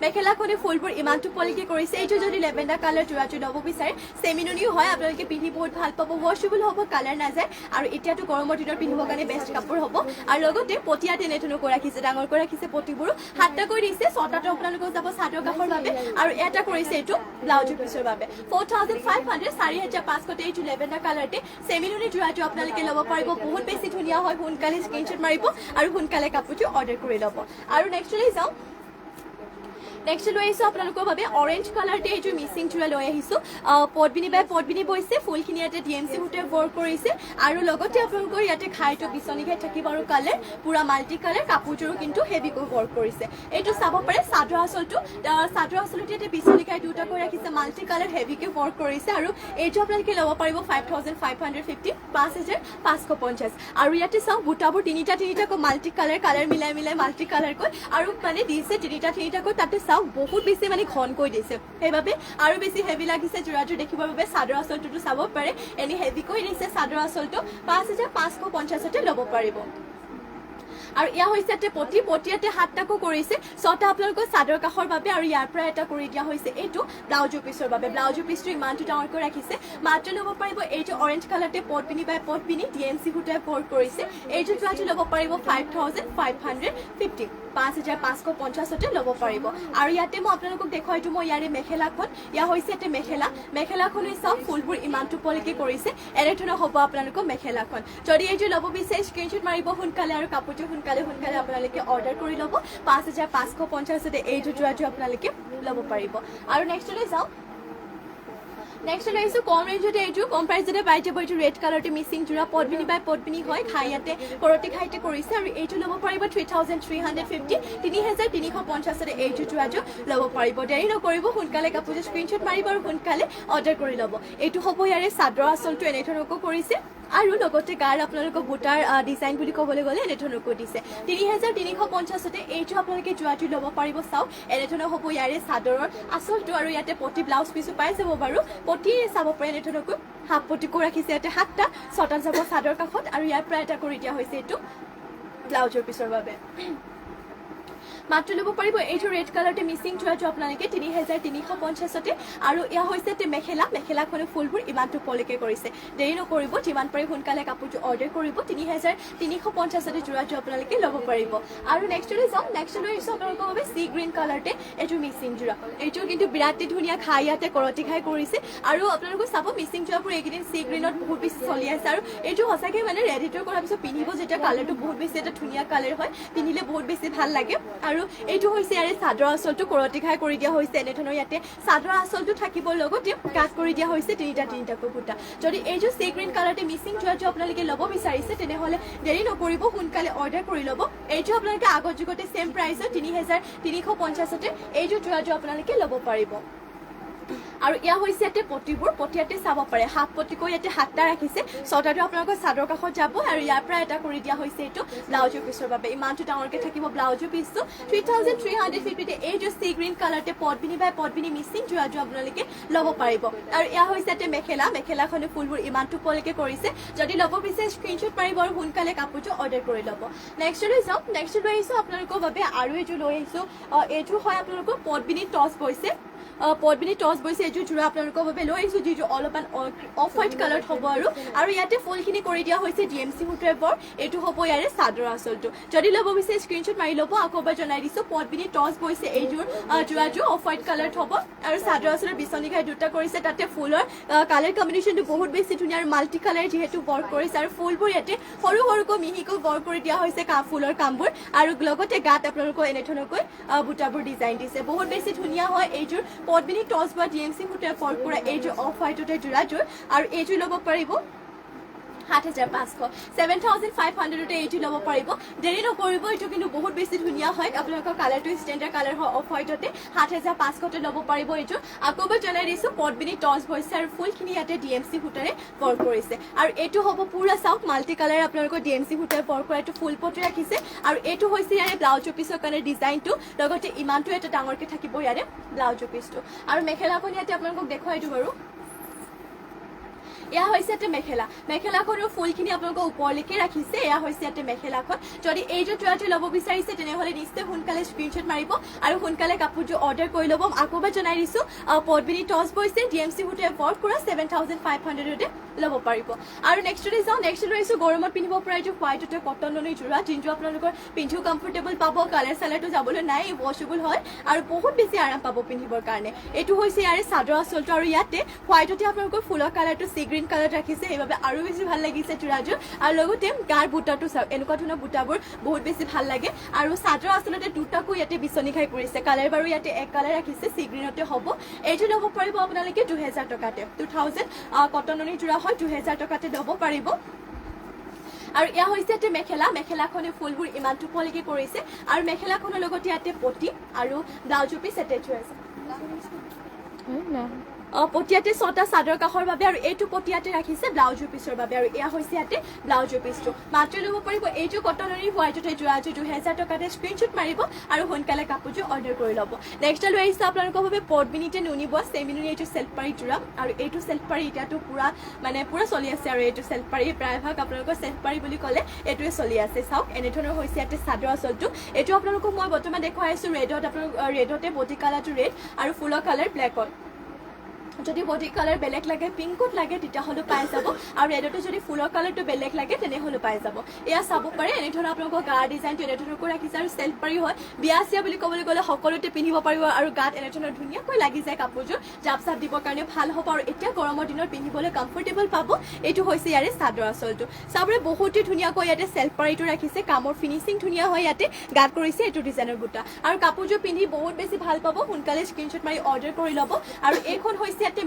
মেখেলাখনে ফুলবোৰ ইমানটো পলিকে কৰিছে এইটো যদি লেভেণ্ডাৰ কালাৰ যোৰাযোৰ ল'ব বিচাৰে চেমিনুনিও হয় আপোনালোকে পিন্ধি বহুত ভাল পাব ৱাশ্বেবল হ'ব কালাৰ নাযায় আৰু এতিয়াতো গৰমৰ দিনত পিন্ধিবৰ কাৰণে বেষ্ট কাপোৰ হ'ব আৰু লগতে পটিয়াত এনেধৰণকৈ ৰাখিছে ডাঙৰকৈ ৰাখিছে পটিবোৰো 7টা কৰি দিছে 6টাটো আপোনালোকক যাব চাদৰ কাষৰ বাবে আৰু এটা কৰিছে এইটো ব্লাউজৰ পিছৰ বাবে 4500 4550 এইটো লেভেণ্ডাৰ কালাৰতে চেমিনুনি যোৰাযোৰ আপোনালোকে ল'ব পাৰিব বহুত বেছি ধুনীয়া হয় সোনকালে স্ক্ৰীনশ্বট মাৰিব আৰু সোনকালে কাপোৰটো অৰ্ডাৰ কৰি ল'ব আৰু নেক্সটলৈ যাওঁ নেক্সট লৈ আহিছোঁ আপোনালোকৰ বাবে অৰেঞ্জ কালাৰতে এইযোৰ মিচিং যোৰা লৈ আহিছোঁ পদ্মিনী বাই পদ্মিনী বৈছে ফুলখিনি ইয়াতে DMC সূতাৰে ৱৰ্ক কৰিছে আৰু লগতে আপোনালোকৰ ইয়াতে ঘাইটো বিচনী ঘাই থাকিব আৰু কালাৰ পুৰা মাল্টি কালাৰ কাপোৰযোৰো কিন্তু হেভিকৈ ৱৰ্ক কৰিছে এইটো চাব পাৰে চাদৰ আঁচলটো ইয়াতে বিচনী ঘাই দুটাকৈ ৰাখিছে মাল্টি কালাৰ হেভিকৈ ৱৰ্ক কৰিছে আৰু এইটো আপোনালোকে ল'ব পাৰিব 5550 5550 আৰু ইয়াতে চাওঁ বুটাবোৰ তিনিটাকৈ মাল্টি কালাৰ মিলাই মাল্টি কালাৰকৈ আৰু মানে দিছে তিনিটাকৈ তাতে চাওক বহুত বেছি মানে ঘনকৈ দিছে সেইবাবে আৰু বেছি হেভি লাগিছে যোৰাযোৰ দেখিবৰ বাবে চাদৰ আঁচলটোতো চাব পাৰে এনে হেভিকৈ দিছে চাদৰ আঁচলটো 5550 ল'ব পাৰিব আৰু ইয়া হৈছে এটা পটিয়াতে 7টাকো কৰিছে 6টা আপোনালোকৰ চাদৰ কাষৰ বাবে আৰু ইয়াৰ পৰা এটা কৰি দিয়া হৈছে এইটো ব্লাউজৰ পিছৰ বাবে ব্লাউজৰ পিছটো ইমানটো ডাঙৰকৈ ৰাখিছে মাত্ৰ ল'ব পাৰিব এইটো অৰেঞ্জ কালাৰতে পদ্মিনী বাই পদ্মিনী DMC সূতাৰে ৱৰ্ক কৰিছে এইটো যোৰাযোৰ ল'ব পাৰিব 5550 5550 ল'ব পাৰিব আৰু ইয়াতে মই আপোনালোকক দেখুৱাইছো মই ইয়াৰে মেখেলাখন ইয়া হৈছে এটা মেখেলাখনে চাওক ফুলবোৰ ইমানটো পলিকে কৰিছে এনেধৰণৰ হ'ব আপোনালোকৰ মেখেলাখন যদি এইযোৰ ল'ব বিচাৰে স্ক্ৰীনশ্বট মাৰিব সোনকালে আৰু কাপোৰটো সোনকালে আপোনালোকে অৰ্ডাৰ কৰি ল'ব 5550 এইযোৰ যোৰাযোৰ আপোনালোকে ল'ব পাৰিব আৰু নেক্সটলৈ যাওঁ নেক্সট লৈ আহিছোঁ কম ৰেঞ্জতে এইযোৰ কম প্ৰাইজতে পাই যাব এইটো ৰেড কালাৰতে মিচিং যোৰা পদ্মিনী বাই পদ্মিনী হয় ঘাই ইয়াতে কৰতি ঘাইতে কৰিছে আৰু এইটো ল'ব পাৰিব 3350 3350 এইযোৰ যোৰাযোৰ ল'ব পাৰিব দেৰি নকৰিব সোনকালে কাপোৰযোৰ স্ক্ৰীনশ্বট মাৰিব আৰু সোনকালে অৰ্ডাৰ কৰি ল'ব এইটো হ'ব ইয়াৰে চাদৰ আঁচলটো এনেধৰণকৈ কৰিছে আৰু লগতে গাৰ আপোনালোকৰ বুটাৰ ডিজাইন বুলি ক'বলৈ গ'লে এনেধৰণকৈ দিছে 3350 এইটো আপোনালোকে যোৰাযোৰ ল'ব পাৰিব চাওক এনেধৰণৰ হ'ব ইয়াৰে চাদৰৰ আঁচলটো আৰু ইয়াতে পটি ব্লাউজ পিছো পাই যাব বাৰু পটি চাব পাৰে এনেধৰণকৈ হাফ পটিকো ৰাখিছে ইয়াতে 7টা 6টা যাব চাদৰ কাষত আৰু ইয়াৰ পৰা এটা কৰি দিয়া হৈছে এইটো ব্লাউজৰ পিছৰ বাবে মাত্ৰ ল'ব পাৰিব এইটো ৰেড কালাৰতে মিচিং যোৰাযোৰ আপোনালোকে 3350 আৰু ইয়া হৈছে এটা মেখেলাখনে ফুলবোৰ ইমানটো পলিকে কৰিছে দেৰি নকৰিব যিমান পাৰি সোনকালে কাপোৰটো অৰ্ডাৰ কৰিব 3350 যোৰাযোৰ আপোনালোকে ল'ব পাৰিব আৰু নেক্সটলৈ যাওঁ নেক্সটলৈ আহিছোঁ আপোনালোকৰ বাবে সি গ্ৰীণ কালাৰতে এইটো মিচিং যোৰা এইটো কিন্তু বিৰাটেই ধুনীয়া ঘাই ইয়াতে কৰতি ঘাই কৰিছে আৰু আপোনালোকে চাব মিচিং যোৰাবোৰ এইকেইদিন সি গ্ৰীণত বহুত বেছি চলি আছে আৰু এইটো সঁচাকৈ মানে ৰেডি টু কৰাৰ পিছত পিন্ধিব যেতিয়া কালাৰটো বহুত বেছি এটা ধুনীয়া কালাৰ হয় পিন্ধিলে বহুত বেছি ভাল লাগে আৰু এইটো হৈছে ইয়াৰে চাদৰ আঁচলটো কৰতি ঘাই কৰি দিয়া হৈছে এনেধৰণৰ ইয়াতে চাদৰ আঁচলটো থাকিব লগতে কাট কৰি দিয়া হৈছে তিনিটাকৈ বুটা যদি এইযোৰ সি গ্ৰীণ কালাৰতে মিচিং যোৰাটো আপোনালোকে ল'ব বিচাৰিছে তেনেহ'লে দেৰি নকৰিব সোনকালে অৰ্ডাৰ কৰি ল'ব এইটো আপোনালোকে আগৰ যুগতে সেম প্ৰাইচত 3350তে এইযোৰ যোৰাটো আপোনালোকে ল'ব পাৰিব আৰু ইয়া হৈছে ইয়াতে পটিবোৰ পটিয়াতে চাব পাৰে হাফ পটিকৈ ইয়াতে 7টা ৰাখিছে 6টাটো আপোনালোকৰ চাদৰ কাষত যাব আৰু ইয়াৰ পৰা এটা কৰি দিয়া হৈছে এইটো ব্লাউজৰ পিছৰ বাবে ইমানটো ডাঙৰকে থাকিব ব্লাউজৰ পিছটো 3350 তে এইটো সি গ্ৰীণ কালাৰতে পটবিনি মিচিং যোৰাটো আপোনালোকে ল'ব পাৰিব আৰু ইয়া হৈছে ইয়াতে মেখেলাখনে ফুলবোৰ ইমানটো পলকে কৰিছে যদি ল'ব বিচাৰে স্ক্ৰীনশ্বট মাৰিব আৰু সোনকালে কাপোৰটো অৰ্ডাৰ কৰি ল'ব নেক্সট লৈ যাওক নেক্সট লৈ আহিছো আপোনালোকৰ বাবে আৰু এইটো লৈ আহিছো এইটো হয় আপোনালোকৰ পটবিনি টছ বৈছে পটবিনি টছ বৈছে এইযোৰ যোৰা আপোনালোকৰ বাবে লৈ আহিছো যিটো অলপমান অফ হোৱাইট কালাৰত হ'ব আৰু ইয়াতে ফুলখিনি কৰি দিয়া হৈছে DMC সূতাৰ এইটো হ'ব ইয়াৰে চাদৰ আঁচলটো যদি ল'ব বিচাৰে স্ক্ৰীনশ্বট মাৰি ল'ব আকৌ এবাৰ জনাই দিছো পটবিনি টছ বৈছে এইযোৰ যোৰাটো অফ হোৱাইট কালাৰত হ'ব আৰু চাদৰ আঁচলৰ বিচনী ঘাই দুটা কৰিছে তাতে ফুলৰ কালাৰ কম্বিনেশ্যনটো বহুত বেছি ধুনীয়া আৰু মাল্টি কালাৰ যিহেতু ৱৰ্ক কৰিছে আৰু ফুলবোৰ ইয়াতে সৰুকৈ মিহিকৈ ৱৰ্ক কৰি দিয়া হৈছে ফুলৰ কামবোৰ আৰু লগতে গাত আপোনালোকৰ এনেধৰণকৈ বুটাবোৰ ডিজাইন দিছে বহুত বেছি ধুনীয়া হয় এইযোৰ পটবিনি টছ বা DMC সূতাৰ ৱৰ্ক কৰা এইযোৰ অফ হোৱাইটতে যোৰাযোৰ আৰু এইযোৰ ল'ব পাৰিব 7500 7500তে এইটো ল'ব পাৰিব দেৰি নকৰিব এইটো কিন্তু বহুত বেছি ধুনীয়া হয় আপোনালোকৰ কালাৰটো ষ্টেণ্ডাৰ্ড কালাৰ হয় অফ হোৱাইটতে 7500তে ল'ব পাৰিব এইটো আকৌ এবাৰ জনাই দিছো পটবিনি টছ হৈছে আৰু ফুলখিনি ইয়াতে DMC সূতাৰে ৱৰ্ক কৰিছে আৰু এইটো হ'ব পুৰা চাওক মাল্টি কালাৰ আপোনালোকৰ DMC সূতাৰ ৱৰ্ক কৰা এইটো ফুল পটি ৰাখিছে আৰু এইটো হৈছে ইয়াৰে ব্লাউজৰ পিছৰ কাৰণে ডিজাইনটো লগতে ইমানটো এটা ডাঙৰকে থাকিব ইয়াৰে ব্লাউজৰ পিছটো আৰু মেখেলাখন ইয়াতে আপোনালোকক দেখুৱাই দিওঁ বাৰু এয়া হৈছে ইয়াতে মেখেলাখনৰ ফুলখিনি আপোনালোকৰ ওপৰলৈকে ৰাখিছে এয়া হৈছে ইয়াতে মেখেলাখন যদি এইযোৰ যোৰাটো ল'ব বিচাৰিছে তেনেহ'লে নিশ্চয় সোনকালে স্ক্ৰীনশ্বট মাৰিব আৰু সোনকালে কাপোৰযোৰ অৰ্ডাৰ কৰি ল'ব আকৌ এবাৰ জনাই দিছো পটবিনি টছ বৈছে DMC সূতাৰে ৱৰ্ক কৰা 7500তে ল'ব পাৰিব আৰু নেক্সটলৈ যাওঁ নেক্সট লৈ আহিছো গৰমত পিন্ধিব পৰা এইটো হোৱাইটতে কটনলৈ যোৰা যোনটো আপোনালোকৰ পিন্ধিও কমফৰ্টেবল পাব কালাৰ চালাৰটো যাবলৈ নাই ৱাশ্বেবল হয় আৰু বহুত বেছি আৰাম পাব পিন্ধিবৰ কাৰণে এইটো হৈছে ইয়াৰে চাদৰ আঁচলটো আৰু ইয়াতে হোৱাইটতে আপোনালোকৰ ফুলৰ কালাৰটো সি গ্ৰীণ কালাৰ ৰাখিছে সেইবাবে আৰু বেছি ভাল লাগিছে যোৰাযোৰ আৰু লগতে গাৰ বুটাটো চাওক এনেকুৱা ধৰণৰ বুটাবোৰ বহুত বেছি ভাল লাগে আৰু চাদৰ আঁচলতে দুটাকো ইয়াতে বিচনী খাই কৰিছে কালাৰ বাৰু ইয়াতে এক কালাৰ ৰাখিছে সি গ্ৰীণতে হ'ব এইটো ল'ব পাৰিব আপোনালোকে 2000 টকাতে 2000 কটননি যোৰা হয় 2000 টকাতে ল'ব পাৰিব আৰু ইয়া হৈছে ইয়াতে মেখেলাখনে ফুলবোৰ ইমানটো পলকে কৰিছে আৰু মেখেলাখনৰ লগতে ইয়াতে পটি আৰু ব্লাউজৰ পিছ এটেচ হৈ আছে পটিয়াতে 6টা চাদৰ কাষৰ বাবে আৰু এইটো পটিয়াতে ৰাখিছে ব্লাউজৰ পিছৰ বাবে আৰু এয়া হৈছে ইয়াতে ব্লাউজৰ পিছটো মাত্ৰ ল'ব পাৰিব এইটো কটনৰি হোৱাইটতে যোৰাযোৰ 2000 টকাতে স্ক্ৰীনশ্বট মাৰিব আৰু সোনকালে কাপোৰযোৰ অৰ্ডাৰ কৰি ল'ব নেক্সট লৈ আহিছে আপোনালোকৰ বাবে পটবিনিতে নুনিব চেমিনুনি এইটো চেল্ফপাৰী যোৰা আৰু এইটো চেল্ফপাৰী এতিয়াতো পুৰা চলি আছে আৰু এইটো চেল্ফপাৰী প্ৰায়ভাগ আপোনালোকৰ চেল্ফপাৰী বুলি ক'লে এইটোৱে চলি আছে চাওক এনেধৰণৰ হৈছে ইয়াতে চাদৰ আঁচলটো এইটো আপোনালোকক মই বৰ্তমান দেখুৱাই আছো ৰেডতে বডি কালাৰটো ৰেড আৰু ফুলৰ কালাৰ ব্লেকত যদি বডি কালাৰ বেলেগ লাগে পিংকত লাগে তেতিয়াহ'লে পাই যাব আৰু ৰেডতে যদি ফুলৰ কালাৰটো বেলেগ লাগে তেনেহ'লে পাই যাব এয়া চাব পাৰে এনেধৰণৰ আপোনালোকৰ গাৰ ডিজাইনটো এনেধৰণৰকৈ ৰাখিছে আৰু চেল্ফপাৰী হয় বিয়া চিয়া বুলি ক'বলৈ গ'লে সকলোতে পিন্ধিব পাৰিব আৰু গাত এনেধৰণৰ ধুনীয়াকৈ লাগি যায় কাপোৰযোৰ জাপ চাপ দিবৰ কাৰণে ভাল হ'ব আৰু এতিয়া গৰমৰ দিনত পিন্ধিবলৈ কমফৰ্টেবল পাব এইটো হৈছে ইয়াৰে চাদৰ আঁচলটো চাবলৈ বহুতেই ধুনীয়াকৈ ইয়াতে চেল্ফপাৰীটো ৰাখিছে কামৰ ফিনিচিং ধুনীয়া হয় ইয়াতে গাত কৰিছে এইটো ডিজাইনৰ বুটা আৰু কাপোৰযোৰ পিন্ধি বহুত বেছি ভাল পাব সোনকালে স্ক্ৰীনশ্বট মাৰি অৰ্ডাৰ কৰি ল'ব আৰু এইখন হৈছে ইয়াতে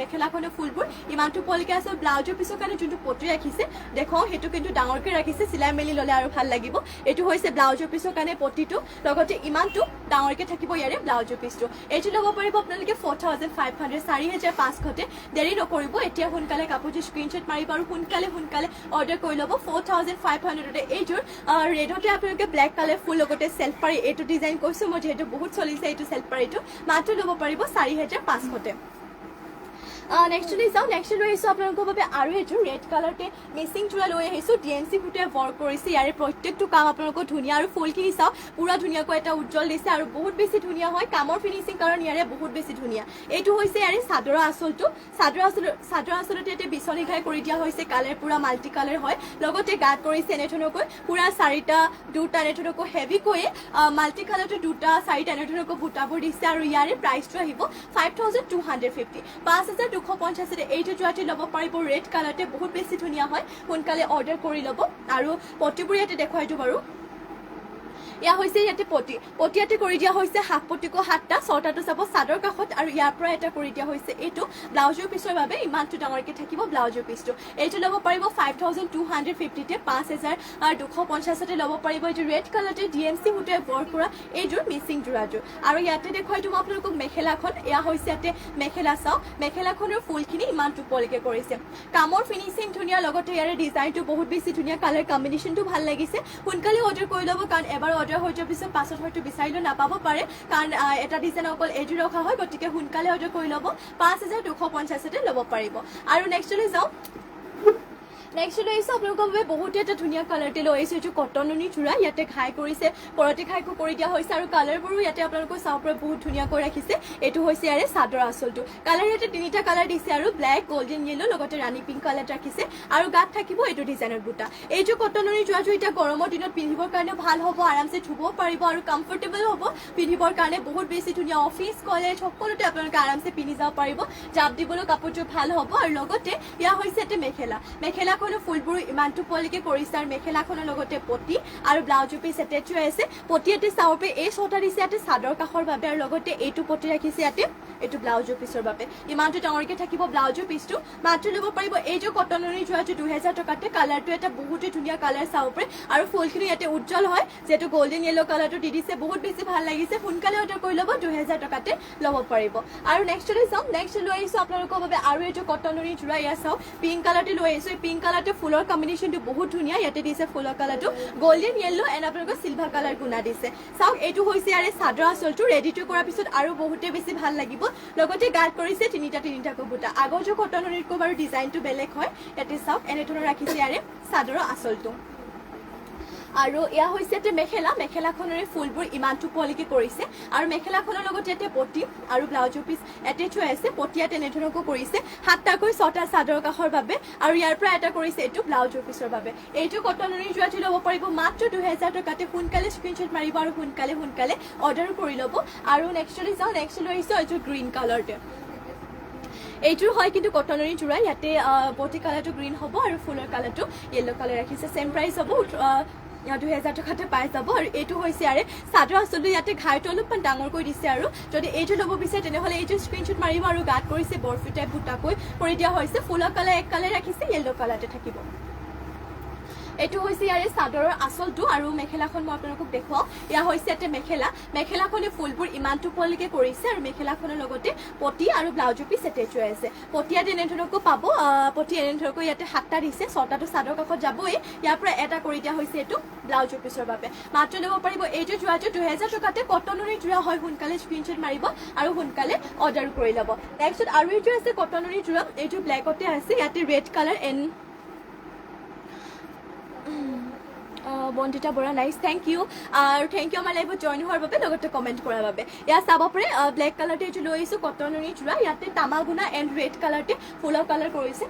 মেখেলাখনৰ ফুলবোৰ ইমানটো পলকে আছে ব্লাউজৰ পিছৰ কাৰণে যোনটো পটি ৰাখিছে দেখো সেইটো কিন্তু ডাঙৰকৈ ৰাখিছে চিলাই মেলি ল'লে আৰু ভাল লাগিব এইটো হৈছে ব্লাউজৰ পিছৰ কাৰণে পটিটো লগতে ইমানটো ডাঙৰকৈ থাকিব ইয়াৰে ব্লাউজৰ পিছটো এইটো ল'ব পাৰিব আপোনালোকে 4500 4500তে দেৰি নকৰিব এতিয়া সোনকালে কাপোৰযোৰ স্ক্ৰীনশ্বট মাৰিব আৰু সোনকালে অৰ্ডাৰ কৰি ল'ব 4500তে এইযোৰ ৰেডতে আপোনালোকে ব্লেক কালাৰ ফুল লগতে চেল্ফপাৰী এইটো ডিজাইন কৈছো মই যিহেতু বহুত চলিছে এইটো চেল্ফপাৰীটো মাত্ৰ ল'ব পাৰিব 4500তে নেক্সট লৈ আহিছো আপোনালোকৰ বাবে আৰু এইযোৰ ৰেড কালাৰতে মিচিং যোৰা লৈ আহিছো DMC সূতাৰে ৱৰ্ক কৰিছে ইয়াৰে প্ৰত্যেকটো কাম আপোনালোকৰ ধুনীয়া আৰু ফুলখিনি চাওক পুৰা ধুনীয়াকৈ এটা উজ্জ্বল দিছে আৰু বহুত বেছি ধুনীয়া হয় কামৰ ফিনিচিং কাৰণ ইয়াৰে বহুত বেছি ধুনীয়া এইটো হৈছে ইয়াৰে চাদৰ আঁচলটো চাদৰ আঁচলতে ইয়াতে বিচনী ঘাই কৰি দিয়া হৈছে কালাৰ পুৰা মাল্টি কালাৰ হয় লগতে গাত কৰিছে এনেধৰণকৈ পুৰা 4টা 2টা এনেধৰণকৈ হেভিকৈ মাল্টি কালাৰটো 2টা 4টা এনেধৰণকৈ বুটাবোৰ দিছে আৰু ইয়াৰে প্ৰাইচটো আহিব 5250 5250 এইটো যোৱাটো ল'ব পাৰিব ৰেড কালাৰতে বহুত বেছি ধুনীয়া হয় সোনকালে অৰ্ডাৰ কৰি ল'ব আৰু পটিবোৰ ইয়াতে দেখুৱাই দিওঁ বাৰু ইয়া হৈছে ইয়াতে পটি পটিয়াতে কৰি দিয়া হৈছে হাফ পটিকো 7টা 6টাটো যাব চাদৰ কাষত আৰু ইয়াৰ পৰা এটা কৰি দিয়া হৈছে এইটো ব্লাউজৰ পিছৰ বাবে ইমানটো ডাঙৰকে থাকিব ব্লাউজৰ পিছটো এইটো ল'ব পাৰিব 5250 তে 5250 তে ল'ব পাৰিব এইটো ৰেড কালাৰতে ডিএমসি বুটাই ৱৰ্ক কৰা এইযোৰ মিচিং যোৰাযোৰ আৰু ইয়াতে দেখুৱাই দিম আপোনালোকক মেখেলাখন এয়া হৈছে ইয়াতে মেখেলা চাও মেখেলাখনৰ ফুলখিনি ইমানটো পলিকে কৰিছে কামৰ ফিনিশিং ধুনিয়া লগতে ইয়াৰে ডিজাইনটো বহুত বেছি ধুনিয়া কালাৰ কম্বিনেশনটো ভাল লাগিছে সোনকালে অৰ্ডাৰ কৰি ল'ব কাৰণ এবাৰ অৰ্ডাৰ হৈ যোৱাৰ পিছত পাছত হয়তো বিচাৰিলে নাপাব পাৰে কাৰণ এটা ডিজাইন অকল এযোৰ ৰখা হয় গতিকে সোনকালে অৰ্ডাৰ কৰি ল'ব 5250 তে ল'ব পাৰিব আৰু নেক্সটলৈ যাও নেক্সট লৈ আহিছে আপোনালোকৰ বাবে বহুতে এটা ধুনীয়া কালাৰতে লৈ আহিছে এইটো কটননি চুৰা ইয়াতে ঘাই কৰিছে পৰতে ঘাইকো কৰি দিয়া হৈছে আৰু কালাৰবোৰো ইয়াতে আপোনালোকৰ চাও পৰা বহুত ধুনীয়াকৈ ৰাখিছে এইটো হৈছে ইয়াৰে চাদৰ আঁচলটো কালাৰ ইয়াতে তিনিটা কালাৰ দিছে আৰু ব্লেক গোল্ডেন ইয়েলো লগতে ৰাণী পিংক কালাৰ ৰাখিছে আৰু গাত থাকিব এইটো ডিজাইনৰ বুটা এইটো কটননি চুৰাটো এটা গৰমৰ দিনত পিন্ধিবৰ কাৰণে ভাল হ'ব আৰামছে ধুব পাৰিব আৰু কমফৰ্টেবল হ'ব পিন্ধিবৰ কাৰণে বহুত বেছি ধুনীয়া অফিচ কলেজ সকলোতে আপোনালোকে আৰামছে পিন্ধি যাব পাৰিব জাপ দিবলৈ কাপোৰটো ভাল হ'ব আৰু লগতে ইয়া হৈছে এটা মেখেলা ফুলবোৰ ইমানটো পলিকে কৰিছে আৰু মেখেলাখনৰ লগতে পটি আৰু ব্লাউজৰ পিছ এটেচ হৈ আছে পটিয়াতে চাওপে এই ছটা দিছে ইয়াতে চাদৰ কাষৰ বাবে আৰু লগতে এইটো পটি ৰাখিছে ইয়াতে এইটো ব্লাউজৰ পিছৰ বাবে ইমানটো ডাঙৰকে থাকিব ব্লাউজৰ পিছটো মাত্ৰ ল'ব পাৰিব এইটো কটনৰি যোৱাটো 2000 টকাতে কালাৰটো এটা বহুতে ধুনীয়া কালাৰ চাওপে আৰু ফুলখিনি ইয়াতে উজ্জ্বল হয় যেটো গোল্ডেন ইয়েলো কালাৰটো দি দিছে বহুত বেছি ভাল লাগিছে সোনকালে অৰ্ডাৰ কৰি ল'ব 2000 টকাতে ল'ব পাৰিব আৰু নেক্সটলৈ চাও নেক্সট লৈ আহিছো আপোনালোকৰ বাবে আৰু এইটো কটনৰি জোৰা ইয়া চাও পিংক কালাৰটো লৈ আহিছো পিংক কালাৰটো ফুলৰ কম্বিনেশনটো বহুত ধুনীয়া ইয়াতে দিছে ফুলৰ কালাৰটো গোল্ডেন ইয়েলো এন্ড আপোনালোকৰ সিলভাৰ কালাৰ গুণা দিছে চাওক এইটো হৈছে ইয়াৰে চাদৰ আঁচলটো ৰেডি টু কৰাৰ পিছত আৰু বহুতে বেছি ভাল লাগিব লগতে গাত কৰিছে তিনিটা কবুটা আগৰ যে কটনৰিৰ কো বাৰু ডিজাইনটো বেলেগ হয় ইয়াতে চাওক এনে ধৰণৰ ৰাখিছে ইয়াৰে চাদৰ আঁচলটো আৰু ইয়া হৈছে তে মেখেলাখনৰে ফুলবোৰ ইমানটো পলিকে কৰিছে আৰু মেখেলাখনৰ লগত ইয়াতে পটি আৰু ব্লাউজৰ পিছ এটেচ হৈ আছে পটিয়া তেনেধৰণকো কৰিছে 7টাকৈ 6টা চাদৰ কাষৰ বাবে আৰু ইয়াৰ পৰা এটা কৰিছে এইটো ব্লাউজৰ পিছৰ বাবে এইটো কটনৰি যোৱাটো ল'ব পাৰিব মাত্ৰ 2000 টকাতে সোনকালে স্ক্ৰিনশ্বট মাৰিব আৰু সোনকালে অৰ্ডাৰ কৰি ল'ব আৰু নেক্সটলি যাও নেক্সট লৈ আহিছো এইটো গ্ৰীণ কালাৰতে এইটো হয় কিন্তু কটনৰি জোৰা ইয়াতে পটি কালাৰটো গ্ৰীণ হ'ব আৰু ফুলৰ কালাৰটো ইয়েলো কালাৰ ৰাখিছে সেম প্ৰাইস হ'ব 2000 টকাতে পাই যাব আৰু এইটো হৈছে আৰে চাদৰ আঁচলটো ইয়াতে ঘাইটো অলপমান ডাঙৰ কৰি দিছে আৰু যদি এইটো ল'ব বিচাৰে তেনেহ'লে এইটো স্ক্ৰিনশ্বট মাৰিব আৰু গাত কৰিছে বৰফি টাইপ বুটাকৈ কৰি দিয়া হৈছে ফুলৰ কালাৰ এক কালাৰ ৰাখিছে ইয়েলো কালাৰতে থাকিব এইটো হৈছে ইয়াৰে চাদৰৰ আঁচলটো আৰু মেখেলাখন মই আপোনালোকক দেখুৱাও ইয়া হৈছে এটা মেখেলাখনে ফুলবোৰ ইমানটো পলিকে কৰিছে আৰু মেখেলাখনৰ লগতে পটি আৰু ব্লাউজৰ পিছ এটেচ হৈ আছে পটিয়া তেনেধৰণকো পাব পটি এনেধৰণকৈ ইয়াতে 7টা দিছে 6টাটো চাদৰ কাষত যাবই ইয়াৰ পৰা এটা কৰি দিয়া হৈছে এইটো ব্লাউজৰ পিছৰ বাবে মাত্ৰ ল'ব পাৰিব এইটো যোৱাটো 2000 টকাতে কটনৰি যোৰা হয় সোনকালে স্ক্ৰিনশ্বট মাৰিব আৰু সোনকালে অৰ্ডাৰ কৰি ল'ব নেক্সট আৰু এইটো আছে কটনৰি যোৰা এইটো ব্লেকতে আছে ইয়াতে red colour and Bandita Bora nice thank you আৰু থ্যাংক ইউ আমাৰ লাইভত জয়েন হোৱাৰ বাবে লগতে কমেন্ট কৰাৰ বাবে ইয়া চাব পাৰে ব্লেক কালাৰতে এইটো লৈ আহিছো কটনৰি জোৰা ইয়াতে তামাগুনা এণ্ড ৰেড কালাৰতে ফুলৰ কালাৰ কৰিছে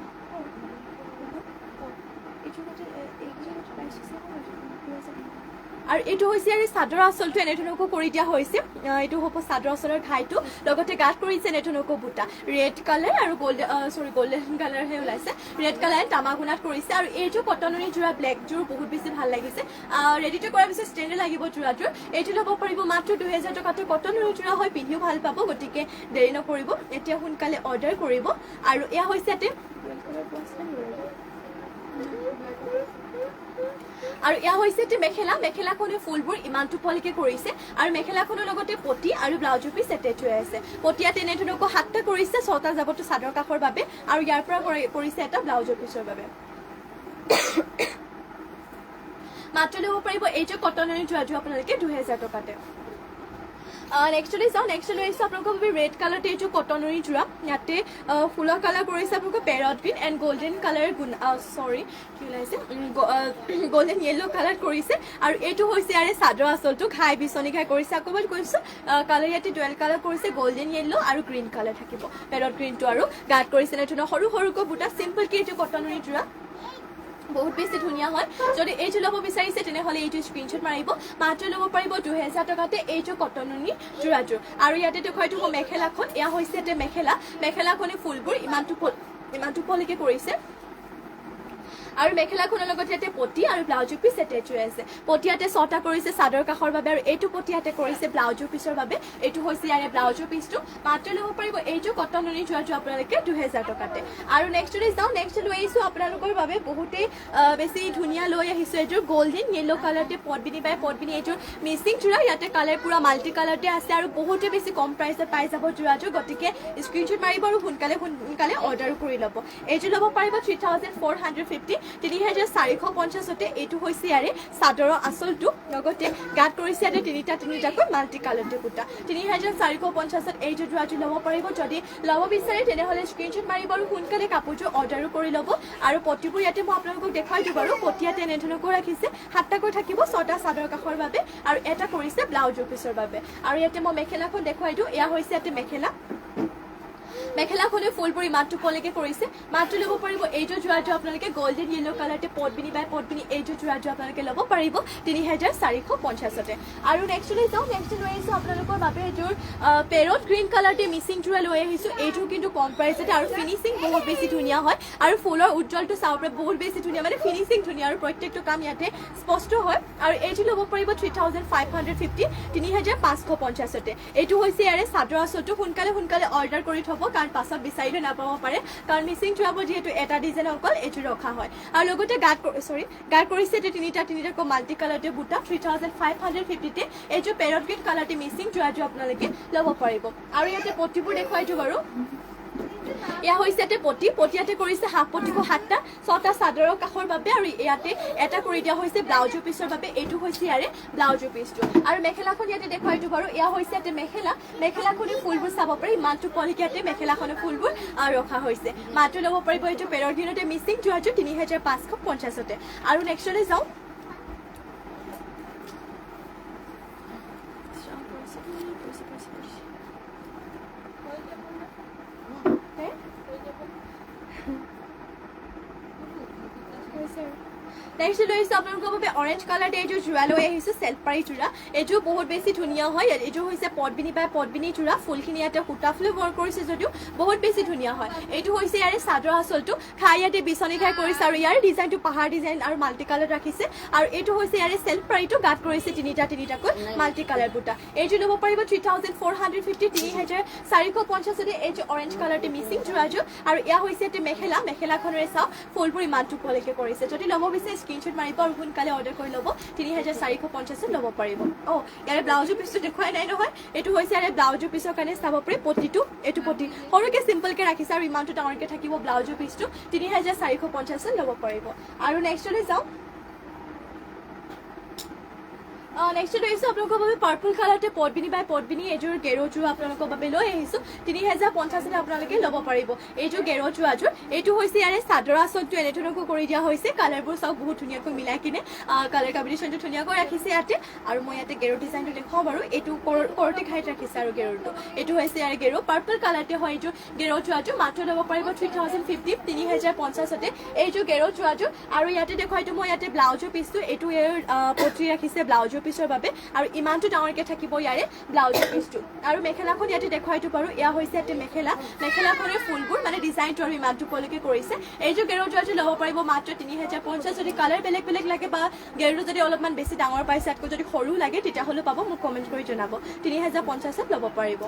আৰু এইটো হৈছে ইয়াৰে চাদৰ আঁচলটো এনেধৰণকো কৰি দিয়া হৈছে এইটো হ'ব চাদৰ আঁচলৰ ঘাইটো লগতে গাত কৰিছে এনেধৰণকো বুটা ৰেড কালাৰ আৰু গোল্ডেন কালাৰ হে ওলাইছে ৰেড কালাৰ তামাগুনাত কৰিছে আৰু এইটো কটনৰি জোৰা ব্লেক জোৰ বহুত বেছি ভাল লাগিছে ৰেডি টু কৰাৰ পিছত ষ্টেণ্ডে লাগিব জোৰাটোৰ এইটো ল'ব পাৰিব মাত্ৰ 2000 টকাতে কটনৰি জোৰা হয় পিন্ধিও ভাল পাব গতিকে দেৰি নকৰিব এতিয়া সোনকালে অৰ্ডাৰ কৰিব আৰু এয়া হৈছে ইয়াতে আৰু ইয়া হৈছে তে মেখেলাখনে ফুলবোৰ ইমানটো পলিকে কৰিছে আৰু মেখেলাখনৰ লগতে পটি আৰু ব্লাউজৰ পিছ এটেচ হৈ আছে পটিয়া তেনেধৰণকো 7টা কৰিছে 6টা যাবটো চাদৰ কাষৰ বাবে আৰু ইয়াৰ পৰা কৰিছে এটা ব্লাউজৰ পিছৰ বাবে মাত্ৰ ল'ব পাৰিব এইটো কটনৰি যোৱাটো আপোনালোকে 2000 টকাতে নেক্সটলি যাও নেক্সট লৈ আহিছো আপোনালোকৰ বাবে ৰেড কালাৰতে এইটো কটনৰি জোৰা ইয়াতে ফুলৰ কালাৰ কৰিছে আপোনালোকৰ parrot green and golden colour কি ওলাইছে গোল্ডেন ইয়েলো কালাৰ কৰিছে আৰু এইটো হৈছে ইয়াৰে চাদৰ আঁচলটো ঘাই বিচনী ঘাই কৰিছে আকৌ কৈছো কালাৰ ইয়াতে ডুৱেল কালাৰ কৰিছে গোল্ডেন ইয়েলো আৰু গ্ৰীণ কালাৰ থাকিব পেৰট গ্ৰীণটো আৰু গাত কৰিছে এনেধৰণৰ সৰুকৈ বুটা চিম্পলকে এইটো কটনৰি জোৰা বহুত বেছি ধুনীয়া হয় যদি এইটো ল'ব বিচাৰিছে তেনেহ'লে এইটো স্ক্ৰিনশ্বট মাৰিব মাত্ৰ ল'ব পাৰিব 2000 টকাতে এইটো কটনৰি জোৰাযোৰ আৰু ইয়াতে দেখুৱাই দিব মেখেলাখন এয়া হৈছে মেখেলাখনে ফুলবোৰ ইমানটো পলিকে কৰিছে আৰু মেখেলাখনৰ লগত ইয়াতে পটি আৰু ব্লাউজৰ পিচ এটেচ হৈ আছে পটিয়াতে 6টা কৰিছে চাদৰ কাষৰ বাবে আৰু এইটো পটিয়াতে কৰিছে ব্লাউজৰ পিচৰ বাবে এইটো হৈছে ইয়াৰে ব্লাউজৰ পিচটো মাত্ৰ ল'ব পাৰিব এইটো কটন নুনি যোৱাটো আপোনালোকে 2000 টকাতে আৰু নেক্সটলৈ যাওঁ নেক্সট লৈ আহিছোঁ আপোনালোকৰ বাবে বহুতেই বেছি ধুনীয়া লৈ আহিছোঁ এইযোৰ গল্ডেন য়েলো কালাৰতে পটবিনি বাই পটবিনি এইযোৰ মিচিং যোৰা ইয়াতে কালাৰ পুৰা মাল্টি কালাৰতে আছে আৰু বহুতে বেছি কম প্ৰাইচত পাই যাব যোৰাযোৰ গতিকে স্ক্ৰীনশ্বট মাৰিব আৰু সোনকালে অৰ্ডাৰো কৰি ল'ব এইযোৰ ল'ব পাৰিব 3450 3450তে এইটো হৈছে ইয়াৰে চাদৰৰ আঁচলটো লগতে গাত কৰিছে ইয়াতে তিনিটাকৈ মাল্টি কালাৰতে বুটা 3450ত এইযোৰ যোৰাযোৰ ল'ব পাৰিব যদি ল'ব বিচাৰে তেনেহ'লে স্ক্ৰীনশ্বট মাৰিব আৰু সোনকালে কাপোৰযোৰ অৰ্ডাৰো কৰি ল'ব আৰু পটিবোৰ ইয়াতে মই আপোনালোকক দেখুৱাই দিওঁ বাৰু পটিয়াতে এনেধৰণকৈ ৰাখিছে 7টাকৈ থাকিব 6টা চাদৰ কাষৰ বাবে আৰু এটা কৰিছে ব্লাউজৰ পিচৰ বাবে আৰু ইয়াতে মই মেখেলাখন দেখুৱাই দিওঁ এয়া হৈছে ইয়াতে মেখেলাখনে ফুলপুৰি মাত্ৰ পলৈকে কৰিছে মাত্ৰ ল'ব পাৰিব এইযোৰ যোৰাটো আপোনালোকে গল্ডেন য়েলো কালাৰতে পটবিনি বাই পটবিনি এইযোৰ যোৰাটো আপোনালোকে ল'ব পাৰিব 3450তে আৰু নেক্সটলৈ যাওঁ নেক্সট লৈ আহিছোঁ আপোনালোকৰ বাবে এইযোৰ পেৰট গ্ৰীণ কালাৰতে মিচিং যোৰা লৈ আহিছোঁ এইযোৰ কিন্তু কম প্ৰাইচতে আৰু ফিনিচিং বহুত বেছি ধুনীয়া হয় আৰু ফুলৰ উজ্জ্বলটো চাব পাৰে বহুত বেছি ধুনীয়া মানে ফিনিচিং ধুনীয়া আৰু প্ৰত্যেকটো কাম ইয়াতে স্পষ্ট হয় আৰু এইযোৰ ল'ব পাৰিব 3550 3550তে এইটো হৈছে ইয়াৰে চাদৰ আঁচলটো সোনকালে অৰ্ডাৰ কৰি থ'ব কাৰণ পাছত বিচাৰিলে নাপাব পাৰে কাৰণ মিচিং যোৰাবোৰ যিহেতু এটা ডিজাইন অকল এইটো ৰখা হয় আৰু লগতে গাত কৰিছে তিনিটাকৈ মাল্টি কালাৰতে বুটা 3550তে এইযোৰ পেৰট গ্ৰীণ কালাৰতে মিচিং যোৰাটো আপোনালোকে ল'ব পাৰিব আৰু ইয়াতে পটিবোৰ দেখুৱাই দিওঁ বাৰু এয়া হৈছে ইয়াতে পটিয়াতে কৰিছে হাফ পটিবোৰ 7টা 6টা চাদৰৰ কাষৰ বাবে আৰু ইয়াতে এটা কৰি দিয়া হৈছে ব্লাউজৰ পিচৰ বাবে এইটো হৈছে ইয়াৰে ব্লাউজৰ পিচটো আৰু মেখেলাখন ইয়াতে দেখুৱাই দিওঁ বাৰু এয়া হৈছে ইয়াতে মেখেলাখনে ফুলবোৰ চাব পাৰি ইমানটো পলিক ইয়াতে মেখেলাখনে ফুলবোৰ ৰখা হৈছে মাত্ৰ ল'ব পাৰিব এইটো পেৰট গ্ৰীণতে মিচিং যোৰাটো 3550তে আৰু নেক্সটলৈ যাওঁ নেক্সট লৈ আহিছোঁ আপোনালোকৰ বাবে অৰেঞ্জ কালাৰতে এইযোৰ যোৰা লৈ আহিছোঁ চেল্ফ পাৰি যোৰা এইযোৰ বহুত বেছি ধুনীয়া হয় এইযোৰ হৈছে পটবিনি বাই পটবিনি যোৰা ফুলখিনি ইয়াতে সূতা ফুলে ৱৰ্ক কৰিছে যদিও বহুত বেছি ধুনীয়া হয় এইটো হৈছে ইয়াৰে চাদৰ আঁচলটো খাই ইয়াতে বিচনী খাই কৰিছে আৰু ইয়াৰ ডিজাইনটো পাহাৰ ডিজাইন আৰু মাল্টি কালাৰ ৰাখিছে আৰু এইটো হৈছে ইয়াৰে চেল্ফ পাৰিটো গাত কৰিছে তিনিটাকৈ মাল্টি কালাৰ বুটা এইযোৰ ল'ব পাৰিব 3450 3450তে এইযোৰ অৰেঞ্জ কালাৰতে মিচিং যোৰাযোৰ আৰু এয়া হৈছে ইয়াতে মেখেলাখনেৰে চাওঁ ফুলবোৰ ইমানটো পলৈকে কৰিছে যদি ল'ব বিচাৰে স্ক্ৰীনশ্বট মাৰিব আৰু সোনকালে অৰ্ডাৰ কৰি ল'ব 3450ত ল'ব পাৰিব ইয়াৰে ব্লাউজৰ পিচটো দেখুৱাই নাই নহয় এইটো হৈছে ইয়াৰে ব্লাউজৰ পিচৰ কাৰণে চাব পাৰি পটিটো এইটো পটি সৰুকৈ চিম্পলকৈ ৰাখিছে আৰু ইমানটো ডাঙৰকৈ থাকিব ব্লাউজৰ পিচটো 3450ত ল'ব পাৰিব আৰু নেক্সটলৈ যাওঁ নেক্সট লৈ আহিছোঁ আপোনালোকৰ বাবে পাৰ্পল কালাৰতে পটবিনি বাই পটবিনি এইযোৰ গেৰোযোৰ আপোনালোকৰ বাবে লৈ আহিছোঁ 3050তে আপোনালোকে ল'ব পাৰিব এইযোৰ গেৰোযোৰাযোৰ এইটো হৈছে ইয়াৰে চাদৰ আঁচলটো এনেধৰণকৈ কৰি দিয়া হৈছে কালাৰবোৰ চাওক বহুত ধুনীয়াকৈ মিলাই কিনে কালাৰ কম্বিনেশ্যনটো ধুনীয়াকৈ ৰাখিছে ইয়াতে আৰু মই ইয়াতে গেৰো ডিজাইনটো দেখুৱাওঁ বাৰু এইটো কৰতি খাইত ৰাখিছে আৰু গেৰোটো এইটো হৈছে ইয়াৰে গেৰো পাৰ্পল কালাৰতে হয় এইযোৰ গেৰোযোৰাযোৰ মাত্ৰ ল'ব পাৰিব 3050 3050তে এইযোৰ গেৰোযোৰাযোৰ আৰু ইয়াতে দেখুৱাইতো মই ইয়াতে ব্লাউজৰ পিচটো এইটো পটি ৰাখিছে ব্লাউজৰ পিচৰ বাবে আৰু ইমানটো ডাঙৰকৈ থাকিব ইয়াৰে ব্লাউজৰ পিচটো আৰু মেখেলাখন ইয়াতে দেখুৱাইতো বাৰু এয়া হৈছে ইয়াতে মেখেলাখনৰ ফুলবোৰ মানে ডিজাইনটো আৰু ইমানটো পলৈকে কৰিছে এইযোৰ গেৰোযোৰাযোৰ ল'ব পাৰিব মাত্ৰ 3050 যদি কালাৰ বেলেগ লাগে বা গেৰোটো যদি অলপমান বেছি ডাঙৰ পাইছে তাতকৈ যদি সৰু লাগে তেতিয়াহ'লে পাব মোক কমেণ্ট কৰি জনাব 3050ত ল'ব পাৰিব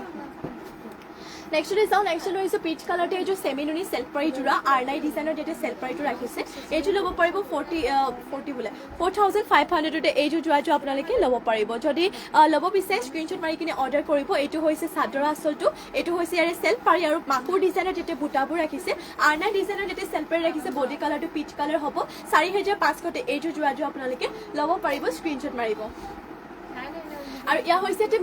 নেক্সটলৈ যাওঁ নেক্সট লৈ আহিছোঁ পিচ কালাৰতে এইযোৰ চেমি নুনি চেল্ফ পাৰি যোৰা আৰ্নাই ডিজাইনৰ ইয়াতে চেল্ফ পাৰিটো ৰাখিছে এইযোৰ ল'ব পাৰিব 4500তে এইযোৰ যোৰাযোৰ আপোনালোকে ল'ব পাৰিব যদি ল'ব বিচাৰে স্ক্ৰীনশ্বট মাৰি কিনে অৰ্ডাৰ কৰিব এইটো হৈছে চাদৰ আঁচলটো এইটো হৈছে ইয়াৰে চেল্ফ পাৰি আৰু মাকুৰ ডিজাইনত ইয়াতে বুটাবোৰ ৰাখিছে আৰ্নাই ডিজাইনত ইয়াতে চেল্ফ পাৰি ৰাখিছে বডি কালাৰটো পিচ কালাৰ হ'ব 4500তে এইযোৰ যোৰাযোৰ আপোনালোকে ল'ব পাৰিব স্ক্ৰীনশ্বট মাৰিব আৰু ইয়া হৈছে ইয়াতে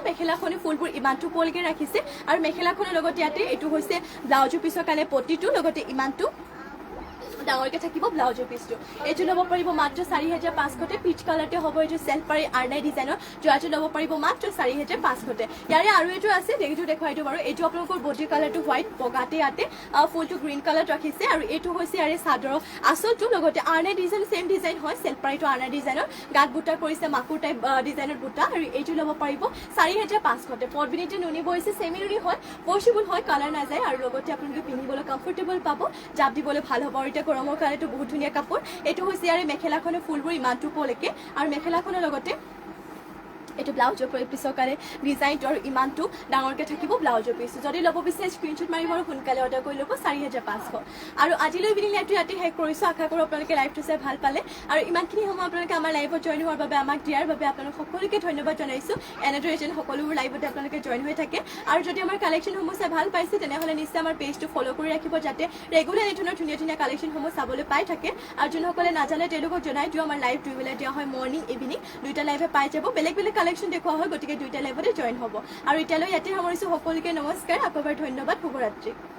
মেখেলাখনে ফুলবোৰ ইমানটো পলকে ৰাখিছে আৰু মেখেলাখনৰ লগত ইয়াতে এইটো হৈছে ব্লাউজৰ পিছৰ কাৰণে পটিটো লগতে ইমানটো ডাঙৰকৈ থাকিব ব্লাউজৰ পিচটো এইযোৰ ল'ব পাৰিব মাত্ৰ 4500তে পিচ কালাৰতে হ'ব এইযোৰ চেল্ফ পাৰি আৰ্নাই ডিজাইনৰ যোৰাযোৰ ল'ব পাৰিব মাত্ৰ 4500তে ইয়াৰে আৰু এইযোৰ আছে এইযোৰ দেখুৱাই দিওঁ বাৰু এইটো আপোনালোকৰ বডি কালাৰটো হোৱাইট বগাতে ইয়াতে ফুলটো গ্ৰীণ কালাৰত ৰাখিছে আৰু এইটো হৈছে ইয়াৰে চাদৰৰ আঁচলটো লগতে আৰ্নাই ডিজাইন চেম ডিজাইন হয় চেল্ফ পাৰিটো আৰ্নাই ডিজাইনৰ গাত বুটা কৰিছে মাকুৰ টাইপ ডিজাইনৰ বুটা আৰু এইযোৰ ল'ব পাৰিব 4500তে পটবিনিতে নুনি বহিছে চেমি নুনি হয় পচিবল হয় কালাৰ নাযায় আৰু লগতে আপোনালোকে পিন্ধিবলৈ কমফৰ্টেবল পাব জাপ দিবলৈ ভাল হ'ব আৰু এতিয়া গৰমৰ কাৰণেতো বহুত ধুনীয়া কাপোৰ এইটো হৈছে ইয়াৰে মেখেলাখনৰ ফুলবোৰ ইমানটো পলৈকে আৰু মেখেলাখনৰ লগতে এইটো ব্লাউজৰ পিছৰ কাৰণে ডিজাইনটো আৰু ইমানটো ডাঙৰকৈ থাকিব ব্লাউজৰ পিছ যদি ল'ব বিচাৰে স্ক্ৰীনশ্বট মাৰিব আৰু সোনকালে অৰ্ডাৰ কৰি ল'ব 4500 আৰু আজিলৈ ইভিনিং লাইভটো ইয়াতে শেষ কৰিছোঁ আশা কৰোঁ আপোনালোকে লাইভটো চাই ভাল পালে আৰু ইমানখিনি সময় আপোনালোকে আমাৰ লাইভত জইন হোৱাৰ বাবে আমাক দিয়াৰ বাবে আপোনালোক সকলোকে ধন্যবাদ জনাইছোঁ এনেদৰে যেন সকলোবোৰ লাইভতে আপোনালোকে জইন হৈ থাকে আৰু যদি আমাৰ কালেকশ্যনসমূহ চাই ভাল পাইছে তেনেহ'লে নিশ্চয় আমাৰ পেজটো ফ'ল' কৰি ৰাখিব যাতে ৰেগুলাৰ এই ধৰণৰ ধুনীয়া ধুনীয়া কালেকশ্যনসমূহ চাবলৈ পাই থাকে আৰু যোনসকলে নাজানে তেওঁলোকক জনাই দিওঁ আমাৰ লাইভ দুইবেলা দিয়া হয় মৰ্ণিং ইভিনিং দুইটা লাইভে পাই যাব বেলেগ বেলেগ কালেকশ্যন দেখুওৱা হয় গতিকে দুইটা লাইভতে জইন হ'ব আৰু এতিয়ালৈ ইয়াতে সামৰিছোঁ সকলোকে নমস্কাৰ আকৌ এবাৰ ধন্যবাদ শুভৰাত্ৰি